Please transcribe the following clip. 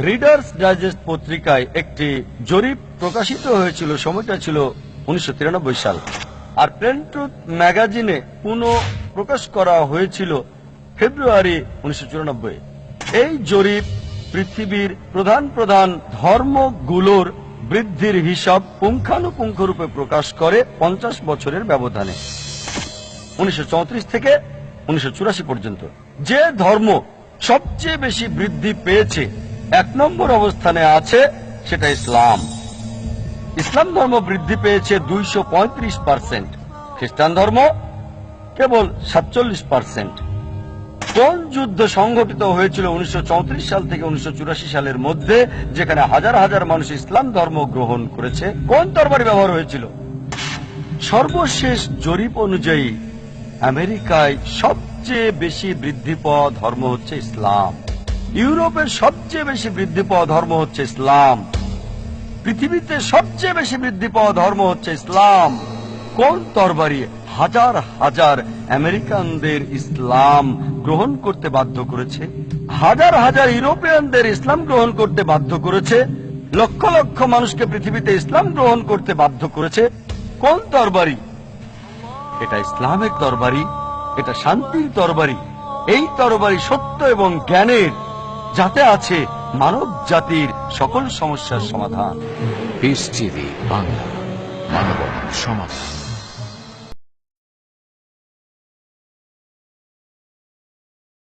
Readers digest পত্রিকায় একটি জরিপ প্রকাশিত হয়েছিল, সময়টা ছিল 1993 সাল, আর প্লেন ট্রুথ ম্যাগাজিনে পুনঃ প্রকাশ করা হয়েছিল ফেব্রুয়ারি 1994। এই জরিপ পৃথিবীর প্রধান প্রধান ধর্মগুলোর বৃদ্ধির হিসাব পুঙ্খানুপুঙ্খ রূপে প্রকাশ করে 50 বছরের ব্যবধানে, 1934 থেকে 1984 পর্যন্ত। যে ধর্ম সবচেয়ে বেশি বৃদ্ধি পেয়েছে, 1 নম্বর অবস্থানে আছে, সেটা ইসলাম। ইসলাম ধর্ম বৃদ্ধি পেয়েছে 235%, খ্রিস্টান ধর্ম কেবল 47%। কোন যুদ্ধ সংঘটিত হয়েছিল 1934 সাল থেকে 1984 সালের মধ্যে, যেখানে হাজার হাজার মানুষ ইসলাম ধর্ম গ্রহণ করেছে? কোন তরবারি ব্যবহার হয়েছিল? সর্বশেষ জরিপ অনুযায়ী আমেরিকায় সবচেয়ে বেশি বৃদ্ধি পাওয়া ধর্ম হচ্ছে ইসলাম। ইউরোপের সবচেয়ে বেশি বৃদ্ধি পাওয়া ধর্ম হচ্ছে ইসলাম। পৃথিবীতে সবচেয়ে বেশি বৃদ্ধি পাওয়া ধর্ম হচ্ছে ইসলাম। কোন তরবারি হাজার হাজার আমেরিকানদের ইসলাম গ্রহণ করতে বাধ্য করেছে? হাজার হাজার ইউরোপিয়ানদের ইসলাম গ্রহণ করতে বাধ্য করেছে, লক্ষ লক্ষ মানুষকে পৃথিবীতে ইসলাম গ্রহণ করতে বাধ্য করেছে। কোন তরবারি? এটা ইসলামের তরবারি, এটা শান্তির তরবারি। এই তরবারি সত্য এবং জ্ঞানের, যাতে আছে মানব জাতির সকল সমস্যার সমাধান। পিস টিভি বাংলা, মানবতার সমাধান।